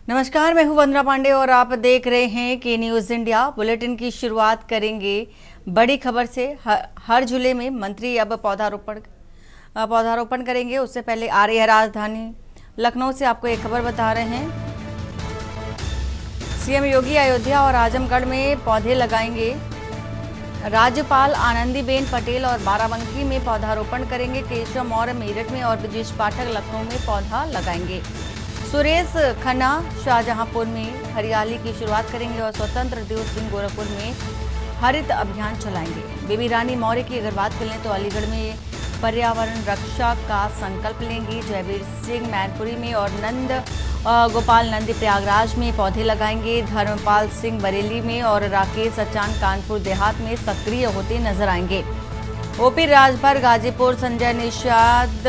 नमस्कार, मैं हूं वंदना पांडे और आप देख रहे हैं के न्यूज़ इंडिया। बुलेटिन की शुरुआत करेंगे बड़ी खबर से। हर जिले में मंत्री अब पौधारोपण करेंगे। उससे पहले आ रही है राजधानी लखनऊ से आपको एक खबर बता रहे हैं। सीएम योगी अयोध्या और आजमगढ़ में पौधे लगाएंगे। राज्यपाल आनंदीबेन पटेल और बाराबंकी में पौधारोपण करेंगे। केशव मौर्य मेरठ में और ब्रजेश पाठक लखनऊ में पौधा लगाएंगे। सुरेश खन्ना शाहजहांपुर में हरियाली की शुरुआत करेंगे और स्वतंत्र देव सिंह गोरखपुर में हरित अभियान चलाएंगे। बेबी रानी मौर्य की अगर बात करें तो अलीगढ़ में पर्यावरण रक्षा का संकल्प लेंगी। जयवीर सिंह मैनपुरी में और गोपाल नंदी प्रयागराज में पौधे लगाएंगे। धर्मपाल सिंह बरेली में और राकेश अचान कानपुर देहात में सक्रिय होते नजर आएंगे। ओपी राजभर गाजीपुर, संजय निषाद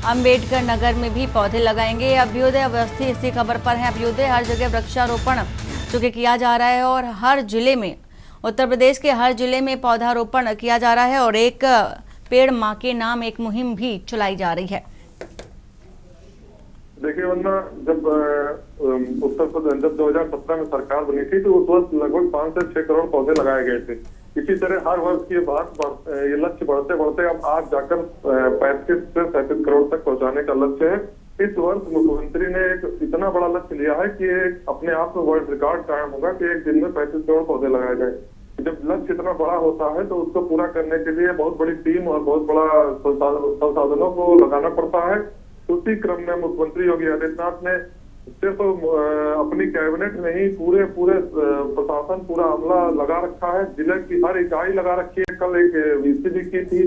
अंबेडकर नगर में भी पौधे लगाएंगे। अभ्युदय अवस्थी इसी खबर पर है। अभ्युदय हर जगह वृक्षारोपण चूंकि किया जा रहा है और हर जिले में, उत्तर प्रदेश के हर जिले में पौधारोपण किया जा रहा है और एक पेड़ मां के नाम एक मुहिम भी चलाई जा रही है। देखिए वरना जब उत्तर प्रदेश जब 2017 में सरकार बनी थी तो उस वक्त लगभग 5 से 6 करोड़ पौधे लगाए गए थे। इसी तरह हर वर्ष की बात ये लक्ष्य बढ़ते बढ़ते अब आज जाकर 35 से 37 करोड़ तक पहुंचाने का लक्ष्य है। इस वर्ष मुख्यमंत्री ने एक इतना बड़ा लक्ष्य लिया है कि अपने आप में वर्ल्ड रिकॉर्ड कायम होगा कि एक दिन में 35 करोड़ पौधे लगाए जाए। जब लक्ष्य इतना बड़ा होता है तो उसको पूरा करने के लिए बहुत बड़ी टीम और बहुत बड़ा संसाधनों को लगाना पड़ता है। उसी क्रम में मुख्यमंत्री योगी आदित्यनाथ ने सिर्फ अपनी कैबिनेट में ही पूरे प्रशासन पूरा अमला लगा रखा है। जिले की हर इकाई लगा रखी है। कल एक वीसीडी की थी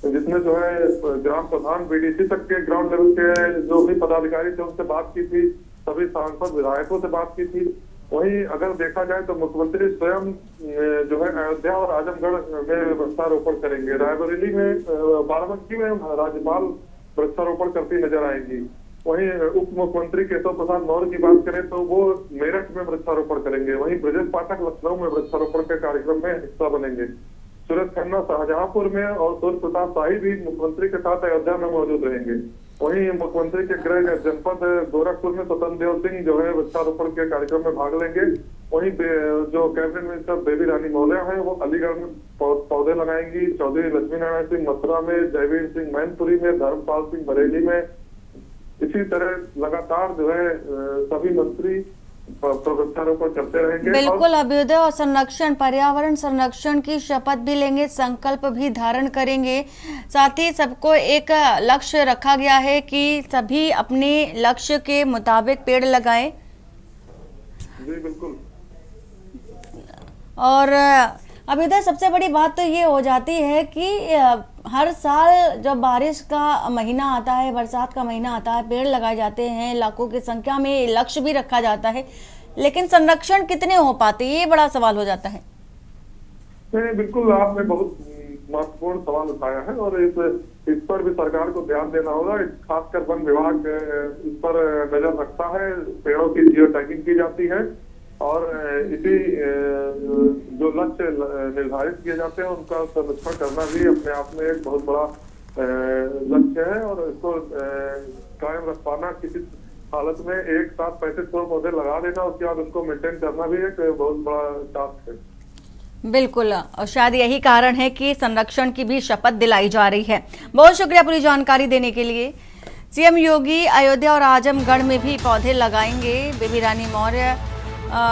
जिसमें जो है ग्राम प्रधान बीडीसी तक के ग्राउंड लेवल के जो भी पदाधिकारी थे उनसे बात की थी। सभी सांसद विधायकों से बात की थी। वहीं अगर देखा जाए तो मुख्यमंत्री स्वयं जो है अयोध्या और आजमगढ़ में वृक्षारोपण करेंगे। रायबरेली में, बाराबंकी में राज्यपाल वृक्षारोपण करती नजर आएंगी। वहीं उप मुख्यमंत्री केशव प्रसाद मौर्य की बात करें तो वो मेरठ में वृक्षारोपण करेंगे। वहीं ब्रजेश पाठक लखनऊ में वृक्षारोपण के कार्यक्रम में हिस्सा बनेंगे। सुरेश खन्ना शाहजहांपुर में और सूर्य प्रताप शाही भी मुख्यमंत्री के साथ अयोध्या में मौजूद रहेंगे। वहीं मुख्यमंत्री के गृह जनपद गोरखपुर में स्वतंत्र देव सिंह जो है वृक्षारोपण के कार्यक्रम में भाग लेंगे। वहीं जो कैबिनेट मिनिस्टर बेबी रानी मौर्य है वो अलीगढ़ में पौधे लगाएंगी। चौधरी लक्ष्मी नारायण सिंह मथुरा में, जयवीर सिंह मैनपुरी में, धर्मपाल सिंह बरेली में। इसी तरह लगातार जो है सभी मंत्री वृक्षारोपण करते रहेंगे। बिल्कुल, अभ्युदय और संरक्षण, पर्यावरण संरक्षण की शपथ भी लेंगे, संकल्प भी धारण करेंगे। साथ ही सबको एक लक्ष्य रखा गया है कि सभी अपने लक्ष्य के मुताबिक पेड़ लगाएं। जी बिल्कुल। और अभ्युदय सबसे बड़ी बात तो ये हो जाती है कि हर साल जब बारिश का महीना आता है, बरसात का महीना आता है, पेड़ लगाए जाते हैं, लाखों की संख्या में लक्ष्य भी रखा जाता है, लेकिन संरक्षण कितने हो पाते, ये बड़ा सवाल हो जाता है। बिल्कुल, आपने बहुत महत्वपूर्ण सवाल उठाया है और इस पर भी सरकार को ध्यान देना होगा। खासकर वन विभाग इस पर नजर रखता है। पेड़ों की जियो टैगिंग की जाती है और इसी जो लक्ष्य निर्धारित किए जाते हैं उनका संरक्षण करना भी अपने आप में एक बहुत बड़ा लक्ष्य है और इसको कायम रख पाना किसी हालत में एक साथ 35 करोड़ पौधे लगा देना, उसके बाद उनको मेंटेन करना भी एक बहुत बड़ा टास्क है। बिल्कुल, और शायद यही कारण है कि संरक्षण की भी शपथ दिलाई जा रही है। बहुत शुक्रिया पूरी जानकारी देने के लिए। सीएम योगी अयोध्या और आजमगढ़ में भी पौधे लगाएंगे। बेबी रानी मौर्य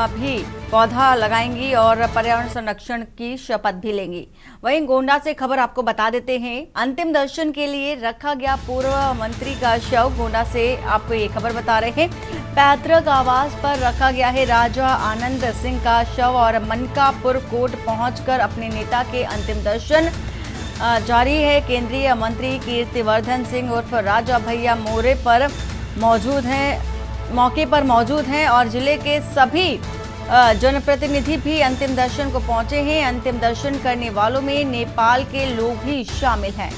भी पौधा लगाएंगी और पर्यावरण संरक्षण की शपथ भी लेंगी। वहीं गोंडा से खबर आपको बता देते हैं। अंतिम दर्शन के लिए रखा गया पूर्व मंत्री का शव। गोंडा से आपको ये खबर बता रहे हैं। पैतृक आवास पर रखा गया है राजा आनंद सिंह का शव और मनकापुर कोर्ट पहुंचकर अपने नेता के अंतिम दर्शन जारी है। केंद्रीय मंत्री कीर्तिवर्धन सिंह उर्फ राजा भैया मोरे पर मौके पर मौजूद हैं और जिले के सभी जनप्रतिनिधि भी अंतिम दर्शन को पहुंचे हैं। अंतिम दर्शन करने वालों में नेपाल के लोग भी शामिल हैं।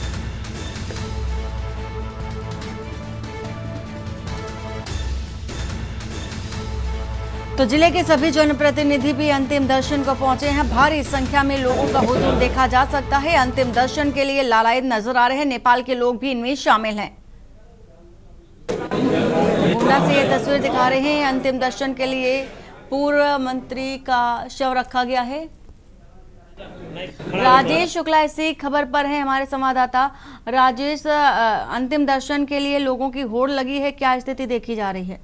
तो जिले के सभी जनप्रतिनिधि भी अंतिम दर्शन को पहुंचे हैं। भारी संख्या में लोगों का हुजूम देखा जा सकता है। अंतिम दर्शन के लिए लालायित नजर आ रहे हैं। नेपाल के लोग भी इनमें शामिल हैं। गोंडा से ये तस्वीर दिखा रहे हैं, अंतिम दर्शन के लिए पूर्व मंत्री का शव रखा गया है। राजेश शुक्ला इसी खबर पर है, हमारे संवाददाता। राजेश, अंतिम दर्शन के लिए लोगों की होड़ लगी है, क्या स्थिति देखी जा रही है?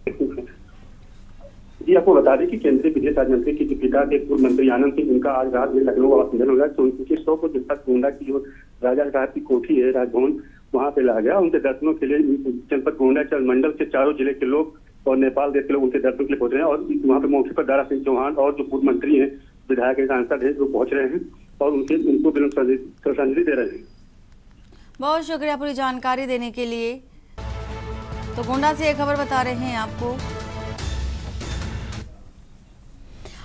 जी, आपको बता दें कि केंद्रीय विदेश राज्य मंत्री के पिता के पूर्व मंत्री आनंद सिंह, जिनका आज रात में लखनऊ निधन हो गया, तो उनके शव को जनपद गोंडा की जो राजा साहब की कोठी है राजभवन, वहां पे लाया गया। उनके दर्शनों के लिए जनपद गोंडा मंडल के चारों जिले के लोग और नेपाल देश के लोग उनके दर्शन के लिए पहुंच रहे हैं। और वहाँ पे मौके पर दारा सिंह चौहान और जो पूर्व मंत्री हैं, विधायक हैं, सांसद हैं, वो पहुंच रहे हैं और उनको श्रद्धांजलि दे रहे हैं। बहुत शुक्रिया पूरी जानकारी देने के लिए। तो गोंडा से ये खबर बता रहे हैं आपको।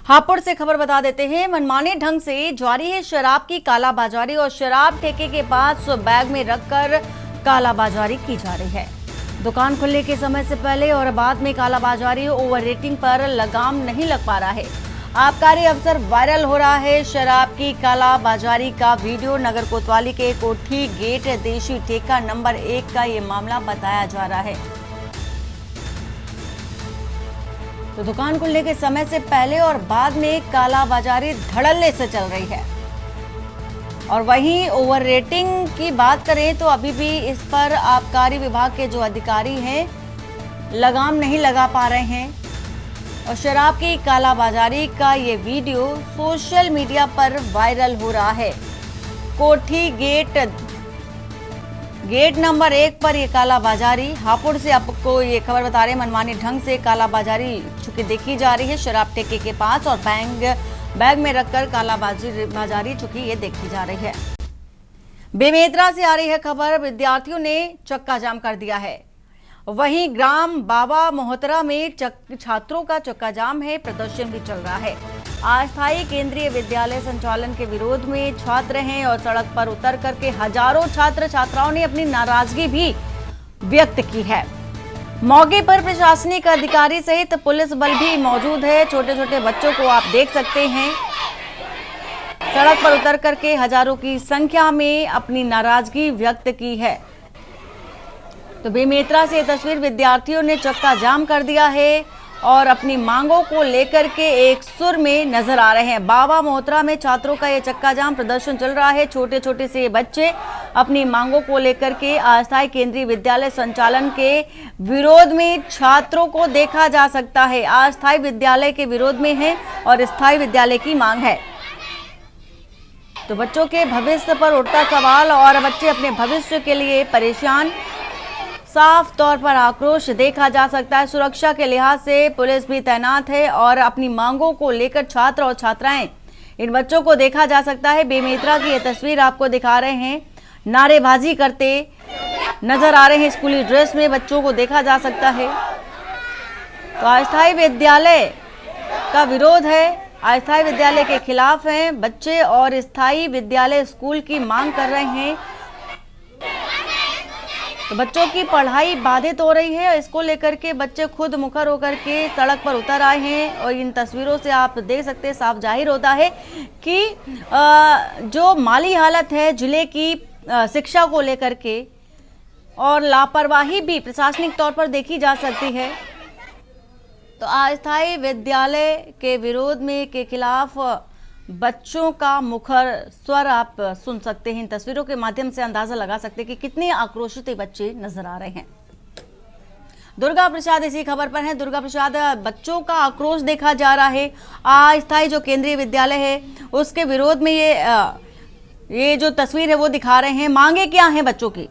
हापुड़ से खबर बता देते हैं, मनमाने ढंग से जारी है शराब की कालाबाजारी और शराब ठेके के पास बैग में रखकर कालाबाजारी की जा रही है। दुकान खुलने के समय से पहले और बाद में कालाबाजारी, ओवर रेटिंग पर लगाम नहीं लग पा रहा है। आबकारी अफसर वायरल हो रहा है शराब की कालाबाजारी का वीडियो। नगर कोतवाली के कोठी गेट देशी ठेका नंबर 1 का ये मामला बताया जा रहा है। तो दुकान खुलने के समय से पहले और बाद में कालाबाजारी धड़ल्ले से चल रही है। और वहीं ओवर रेटिंग की बात करें तो अभी भी इस पर आबकारी विभाग के जो अधिकारी हैं लगाम नहीं लगा पा रहे हैं। और शराब की कालाबाजारी का ये वीडियो सोशल मीडिया पर वायरल हो रहा है। कोठी गेट नंबर 1 पर ये कालाबाजारी, हापुड़ से आपको ये खबर बता रहे हैं, मनमाने ढंग से कालाबाजारी चूंकि देखी जा रही है शराब ठेके के पास और बैग में रखकर कालाबाजारी चूंकि ये देखी जा रही है। बेमेतरा से आ रही है खबर, विद्यार्थियों ने चक्का जाम कर दिया है। वहीं ग्राम बाबा मोहतरा में छात्रों का चक्का जाम है, प्रदर्शन भी चल रहा है। अस्थायी केंद्रीय विद्यालय संचालन के विरोध में छात्र हैं और सड़क पर उतर करके हजारों छात्र छात्राओं ने अपनी नाराजगी भी व्यक्त की है। मौके पर प्रशासनिक अधिकारी सहित पुलिस बल भी मौजूद है। छोटे छोटे बच्चों को आप देख सकते हैं सड़क पर उतर करके हजारों की संख्या में अपनी नाराजगी व्यक्त की है। तो बेमेतरा से तस्वीर, विद्यार्थियों ने चक्का जाम कर दिया है और अपनी मांगों को लेकर के एक सुर में नजर आ रहे हैं। बाबा मोहतरा में छात्रों का ये चक्का जाम प्रदर्शन चल रहा है। छोटे छोटे से बच्चे अपनी मांगों को लेकर के अस्थायी केंद्रीय विद्यालय संचालन के विरोध में छात्रों को देखा जा सकता है। अस्थायी विद्यालय के विरोध में है और स्थायी विद्यालय की मांग है। तो बच्चों के भविष्य पर उठता सवाल और बच्चे अपने भविष्य के लिए परेशान, साफ तौर पर आक्रोश देखा जा सकता है। सुरक्षा के लिहाज से पुलिस भी तैनात है और अपनी मांगों को लेकर छात्र और छात्राएं, इन बच्चों को देखा जा सकता है। बेमेतरा की ये तस्वीर आपको दिखा रहे हैं, नारेबाजी करते नजर आ रहे हैं, स्कूली ड्रेस में बच्चों को देखा जा सकता है। तो अस्थायी विद्यालय का विरोध है, अस्थायी विद्यालय के खिलाफ हैं बच्चे और स्थायी विद्यालय स्कूल की मांग कर रहे हैं। तो बच्चों की पढ़ाई बाधित हो रही है, इसको लेकर के बच्चे खुद मुखर होकर के सड़क पर उतर आए हैं। और इन तस्वीरों से आप देख सकते हैं, साफ जाहिर होता है कि जो माली हालत है जिले की शिक्षा को लेकर के और लापरवाही भी प्रशासनिक तौर पर देखी जा सकती है। तो अस्थायी विद्यालय के विरोध में के खिलाफ बच्चों का मुखर स्वर आप सुन सकते हैं। इन तस्वीरों के माध्यम से अंदाजा लगा सकते हैं कि कितने आक्रोशित बच्चे नजर आ रहे हैं। दुर्गा प्रसाद इसी खबर पर हैं। दुर्गा प्रसाद, बच्चों का आक्रोश देखा जा रहा है। अस्थायी जो केंद्रीय विद्यालय है उसके विरोध में ये जो तस्वीर है वो दिखा रहे हैं। मांगे क्या हैं बच्चों की?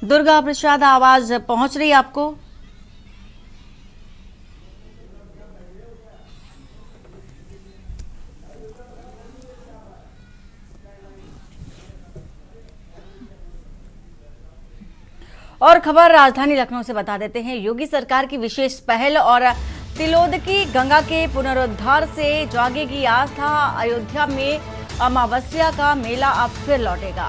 दुर्गा प्रसाद, आवाज पहुंच रही है आपको? और खबर राजधानी लखनऊ से बता देते हैं। योगी सरकार की विशेष पहल और तिलोदकी गंगा के पुनरुद्धार से जागेगी आस्था। अयोध्या में अमावस्या का मेला अब फिर लौटेगा।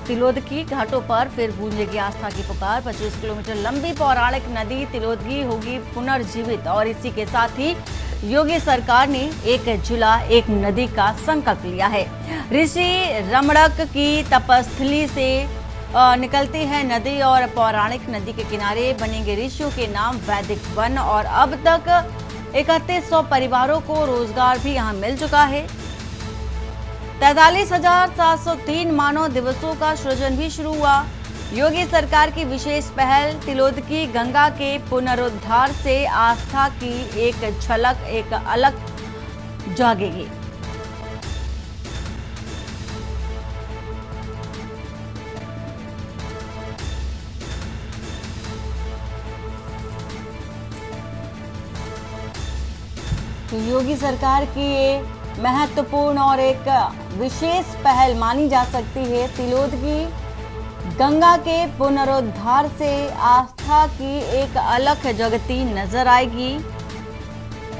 तिलोदकी घाटों पर फिर गूंजेगी आस्था की पुकार। 25 किलोमीटर लंबी पौराणिक नदी तिलोदकी होगी पुनर्जीवित और इसी के साथ ही योगी सरकार ने एक जिला एक नदी का संकल्प लिया है। ऋषि रमणक की तपस्थली से निकलती है नदी और पौराणिक नदी के किनारे बनेंगे ऋषियों के नाम वैदिक वन। और अब तक 3100 परिवारों को रोजगार भी यहां मिल चुका है। 43,703 मानव दिवसों का सृजन भी शुरू हुआ। योगी सरकार की विशेष पहल तिलोदकी गंगा के पुनरुद्धार से आस्था की एक झलक, एक अलग जागेगी। तो योगी सरकार की ये महत्वपूर्ण और एक विशेष पहल मानी जा सकती है। तिलोदकी गंगा के पुनरुद्धार से आस्था की एक अलग जगती नजर आएगी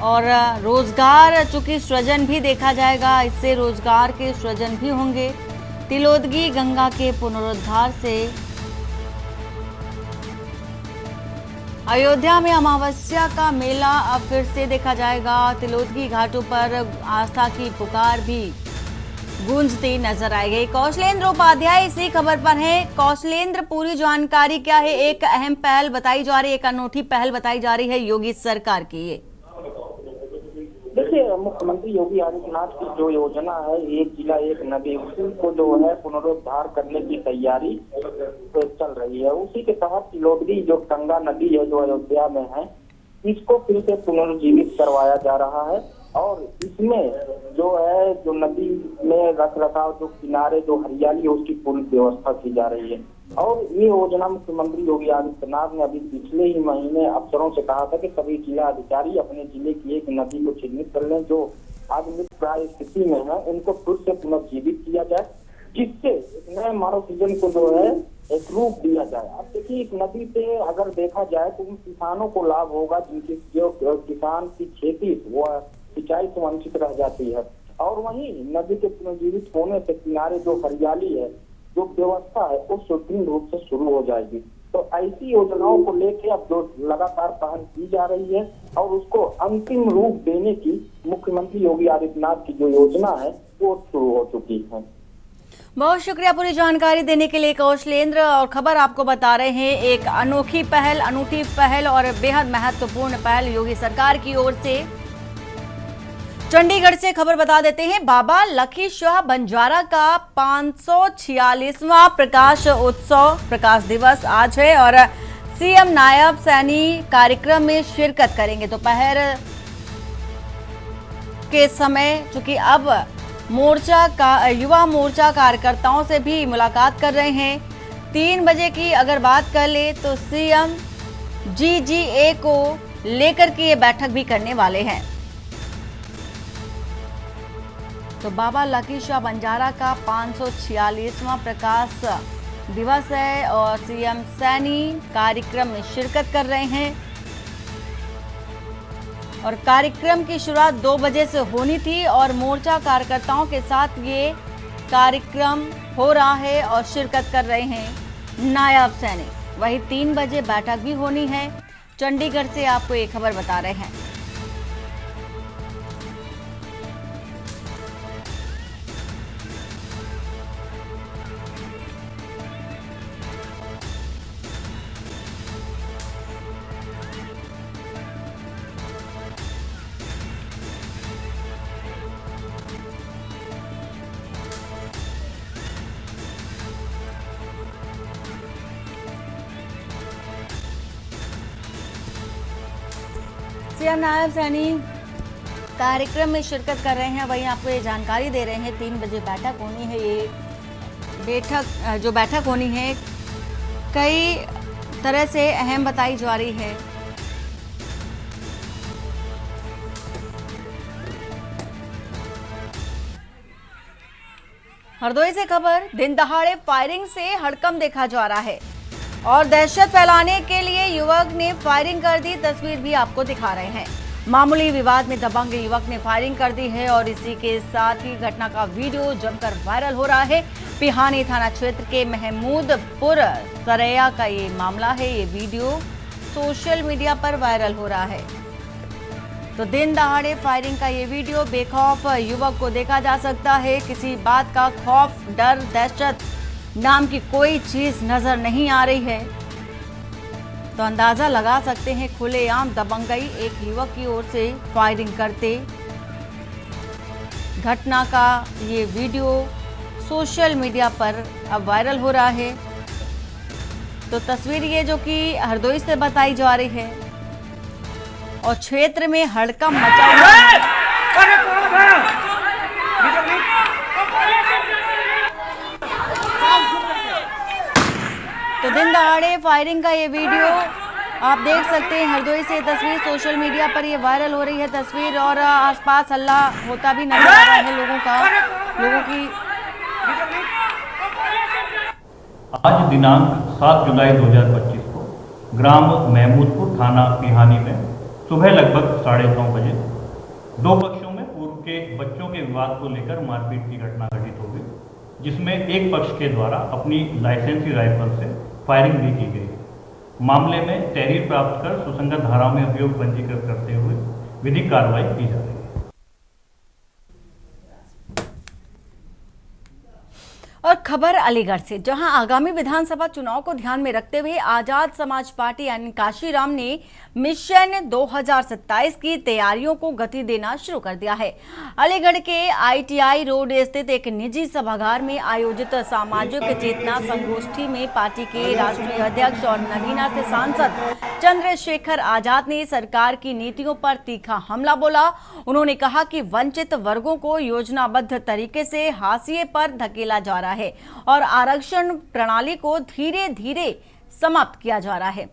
और रोजगार चूंकि सृजन भी देखा जाएगा, इससे रोजगार के सृजन भी होंगे। तिलोदकी गंगा के पुनरुद्धार से अयोध्या में अमावस्या का मेला अब फिर से देखा जाएगा। तिलोदकी घाटों पर आस्था की पुकार भी गूंजती नजर आएगी। कौशलेंद्र उपाध्याय इसी खबर पर हैं। कौशलेंद्र, पूरी जानकारी क्या है? एक अहम पहल बताई जा रही है, एक अनूठी पहल बताई जा रही है योगी सरकार की। ये देखिए, मुख्यमंत्री योगी आदित्यनाथ की जो योजना है एक जिला एक नदी, उसी को जो है पुनरुद्धार करने की तैयारी चल रही है। उसी के तहत तिलोदकी जो गंगा नदी है जो अयोध्या में है, इसको फिर से पुनर्जीवित करवाया जा रहा है। और इसमें जो है जो नदी में रख रखाव, जो किनारे जो हरियाली है, उसकी पूरी व्यवस्था की जा रही है। और ये योजना मुख्यमंत्री योगी आदित्यनाथ ने अभी पिछले ही महीने अफसरों से कहा था कि सभी जिला अधिकारी अपने जिले की एक नदी को चिन्हित कर लें जो आज मृतप्राय स्थिति में है, उनको फिर से पुनर्जीवित किया जाए, जिससे नए मानव सृजन को जो है एक रूप दिया जाए। अब देखिए, इस नदी से अगर देखा जाए तो उन किसानों को लाभ होगा जिनकी जो किसान की खेती वो सिंचाई से वंचित रह जाती है। और वहीं नदी के पुनर्जीवित होने से किनारे जो हरियाली है, जो व्यवस्था है, वो सुदृढ़ रूप से शुरू हो जाएगी। तो ऐसी योजनाओं को लेकर अब जो लगातार पहल की जा रही है और उसको अंतिम रूप देने की मुख्यमंत्री योगी आदित्यनाथ की जो योजना है वो शुरू हो चुकी है। बहुत शुक्रिया पूरी जानकारी देने के लिए कौशलेंद्र। और खबर आपको बता रहे हैं, एक अनूठी पहल और बेहद महत्वपूर्ण पहल योगी सरकार की ओर से। चंडीगढ़ से खबर बता देते हैं, बाबा लखी शाह बंजारा का 546वां प्रकाश दिवस आज है और सीएम नायब सैनी कार्यक्रम में शिरकत करेंगे। दोपहर के समय चूंकि अब युवा मोर्चा कार्यकर्ताओं से भी मुलाकात कर रहे हैं। 3 बजे की अगर बात कर ले तो सीएम GGA को लेकर के ये बैठक भी करने वाले हैं। तो बाबा लखी शाह बंजारा का 546वां प्रकाश दिवस है और सीएम सैनी कार्यक्रम में शिरकत कर रहे हैं। और कार्यक्रम की शुरुआत 2 बजे से होनी थी और मोर्चा कार्यकर्ताओं के साथ ये कार्यक्रम हो रहा है और शिरकत कर रहे हैं नायब सैनी। वही 3 बजे बैठक भी होनी है। चंडीगढ़ से आपको ये खबर बता रहे हैं। सीएम नायब सैनी कार्यक्रम में शिरकत कर रहे हैं। वहीं आपको ये जानकारी दे रहे हैं 3 बजे बैठक होनी है। ये बैठक होनी है कई तरह से अहम बताई जा रही है। हरदोई से खबर, दिन दहाड़े फायरिंग से हड़कंप देखा जा रहा है और दहशत फैलाने के लिए युवक ने फायरिंग कर दी। तस्वीर भी आपको दिखा रहे हैं। मामूली विवाद में दबंग युवक ने फायरिंग कर दी है और इसी के साथ ही घटना का वीडियो जमकर वायरल हो रहा है। पिहानी थाना क्षेत्र के महमूदपुर सरैया का ये मामला है। ये वीडियो सोशल मीडिया पर वायरल हो रहा है। तो दिन दहाड़े फायरिंग का ये वीडियो, बेखौफ युवक को देखा जा सकता है। किसी बात का खौफ, डर, दहशत नाम की कोई चीज नजर नहीं आ रही है, तो अंदाजा लगा सकते हैं खुलेआम दबंगई एक युवक की ओर से फायरिंग करते। घटना का ये वीडियो सोशल मीडिया पर अब वायरल हो रहा है। तो तस्वीर ये जो कि हरदोई से बताई जा रही है और क्षेत्र में हड़कंप मचा हुआ है। तो दिन दहाड़े फायरिंग का ये वीडियो आप देख सकते हैं। हरदोई से तस्वीर सोशल मीडिया पर ये वायरल हो रही है तस्वीर, और आसपास हल्ला होता भी नजर आ रहा है लोगों की। आज दिनांक 7 जुलाई 2025 को ग्राम महमूदपुर थाना पिहानी में सुबह लगभग 9:30 बजे दो पक्षों में पूर्व के बच्चों के विवाद को लेकर मारपीट की घटना घटित हो गई, जिसमें एक पक्ष के द्वारा अपनी लाइसेंसी राइफल से फायरिंग भी की गई। मामले में तहरीर प्राप्त कर सुसंगत धाराओं में अभियोग पंजीकृत करते हुए विधिक कार्रवाई की जा रही है। और खबर अलीगढ़ से, जहां आगामी विधानसभा चुनाव को ध्यान में रखते हुए आजाद समाज पार्टी यानी काशीराम ने मिशन 2027 की तैयारियों को गति देना शुरू कर दिया है। अलीगढ़ के ITI रोड स्थित एक निजी सभागार में आयोजित सामाजिक चेतना संगोष्ठी में पार्टी के राष्ट्रीय अध्यक्ष और नगीना से सांसद चंद्रशेखर आजाद ने सरकार की नीतियों पर तीखा हमला बोला। उन्होंने कहा कि वंचित वर्गों को योजनाबद्ध तरीके से हाशिए पर धकेला जा रहा है और आरक्षण प्रणाली को धीरे धीरे समाप्त किया जा रहा है।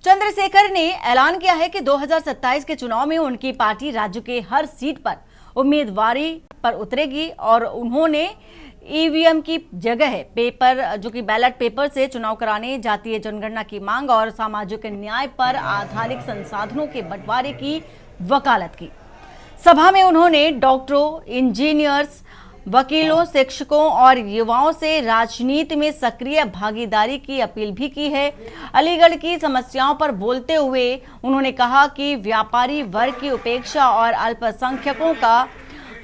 चंद्रशेखर ने ऐलान किया है कि 2027 के चुनाव में उनकी पार्टी राज्य के हर सीट पर उम्मीदवारी पर उतरेगी और उन्होंने EVM की जगह पेपर जो कि बैलेट पेपर से चुनाव कराने, जातीय जनगणना की मांग और सामाजिक न्याय पर आधारित संसाधनों के बंटवारे की वकालत की। सभा में उन्होंने डॉक्टरों, इंजीनियर्स, वकीलों, शिक्षकों और युवाओं से राजनीति में सक्रिय भागीदारी की अपील भी की है। अलीगढ़ की समस्याओं पर बोलते हुए उन्होंने कहा कि व्यापारी वर्ग की उपेक्षा और अल्पसंख्यकों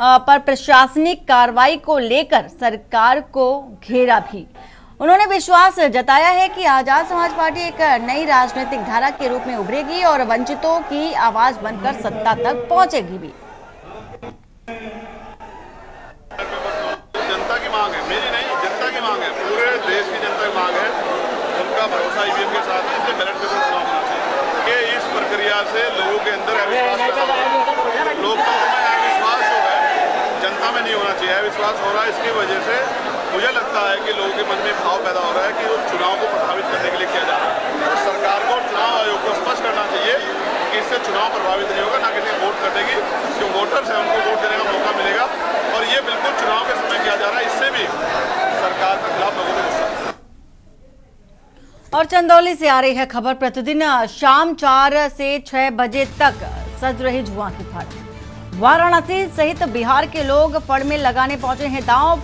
पर प्रशासनिक कार्रवाई को लेकर सरकार को घेरा भी। उन्होंने विश्वास जताया है कि आजाद समाज पार्टी एक नई राजनीतिक धारा के रूप में उभरेगी और वंचितों की आवाज बनकर सत्ता तक पहुंचेगी भी। जनता की मांग है, मेरी नहीं, जनता की मांग है, पूरे देश की जनता की मांग है। उनका भरोसा EVM के साथ है, इसलिए बैलेट पेपर चुनाव होना चाहिए। ये इस प्रक्रिया से लोगों के अंदर अविश्वास पैदा हो रहा है। लोकतंत्र में अविश्वास जो है जनता में नहीं होना चाहिए, अविश्वास हो रहा है। इसकी वजह से मुझे लगता है कि लोगों के मन में भाव पैदा हो रहा है कि वो चुनाव को प्रभावित करने के लिए किया जा रहा है। तो सरकार को, चुनाव आयोग को स्पष्ट करना चाहिए कि इससे चुनाव प्रभावित नहीं होगा, ना किसी वोट कटेगी। जो वोटर्स हैं उनको वोट देने का मौका मिलेगा और ये बिल्कुल चुनाव के समय किया जा रहा है। इससे भी सरकार के खिलाफ लोगों को गुस्सा। और चंदौली से आ रही है खबर, प्रतिदिन शाम 4 से 6 बजे तक सज रही जुआ की फड़। वाराणसी सहित बिहार के लोग फड़ में लगाने पहुंचे हैं दांव।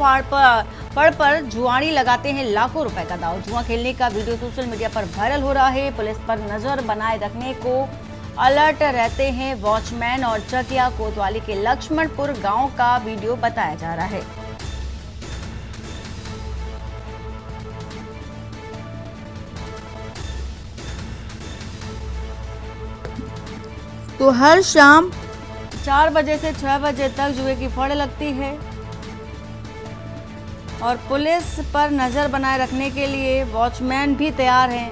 फड़ पर जुआड़ी लगाते हैं लाखों रुपए का दांव। जुआ खेलने का वीडियो सोशल मीडिया पर वायरल हो रहा है। पुलिस पर नजर बनाए रखने को अलर्ट रहते हैं वॉचमैन और चकिया कोतवाली के लक्ष्मणपुर गांव का वीडियो बताया जा रहा है। तो हर शाम 4 बजे से 6 बजे तक जुए की फड़ लगती है और पुलिस पर नजर बनाए रखने के लिए वॉचमैन भी तैयार हैं,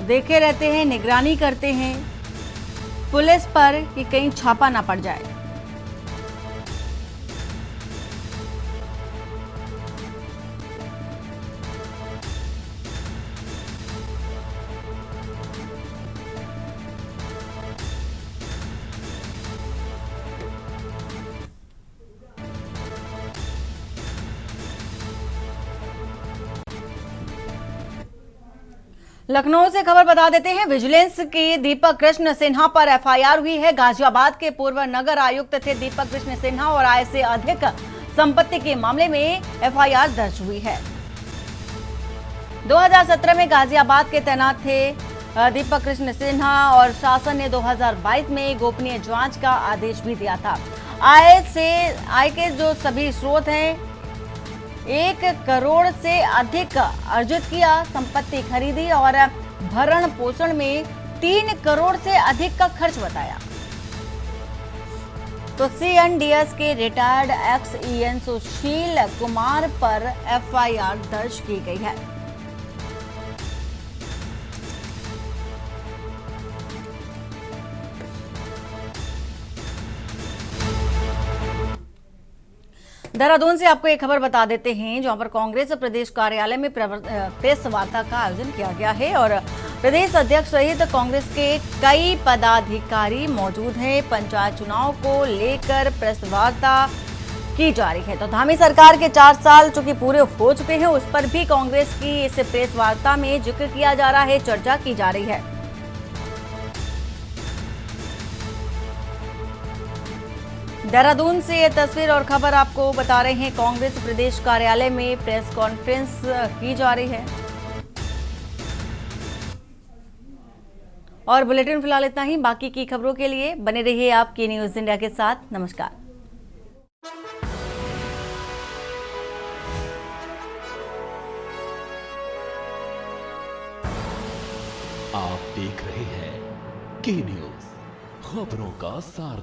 देखे रहते हैं, निगरानी करते हैं पुलिस पर कि कहीं छापा ना पड़ जाए। लखनऊ से खबर बता देते हैं, विजिलेंस की दीपक कृष्ण सिन्हा पर FIR हुई है। गाजियाबाद के पूर्व नगर आयुक्त थे दीपक कृष्ण सिन्हा और आय से अधिक संपत्ति के मामले में FIR दर्ज हुई है। 2017 में गाजियाबाद के तैनात थे दीपक कृष्ण सिन्हा और शासन ने 2022 में गोपनीय जांच का आदेश भी दिया था। आय के जो सभी स्रोत हैं 1 करोड़ से अधिक अर्जित किया, संपत्ति खरीदी और भरण पोषण में 3 करोड़ से अधिक का खर्च बताया। तो CNDS के रिटायर्ड XEN सुशील कुमार पर FIR दर्ज की गई है। देहरादून से आपको एक खबर बता देते हैं, जहां पर कांग्रेस प्रदेश कार्यालय में प्रेस वार्ता का आयोजन किया गया है और प्रदेश अध्यक्ष सहित कांग्रेस के कई पदाधिकारी मौजूद हैं। पंचायत चुनाव को लेकर प्रेस वार्ता की जा रही है। तो धामी सरकार के 4 साल चूंकि पूरे हो चुके हैं, उस पर भी कांग्रेस की इस प्रेस वार्ता में जिक्र किया जा रहा है, चर्चा की जा रही है। देहरादून से ये तस्वीर और खबर आपको बता रहे हैं। कांग्रेस प्रदेश कार्यालय में प्रेस कॉन्फ्रेंस की जा रही है। और बुलेटिन फिलहाल इतना ही। बाकी की खबरों के लिए बने रहिए आपकी न्यूज इंडिया के साथ। नमस्कार। आप देख रहे हैं के न्यूज, खबरों का सार।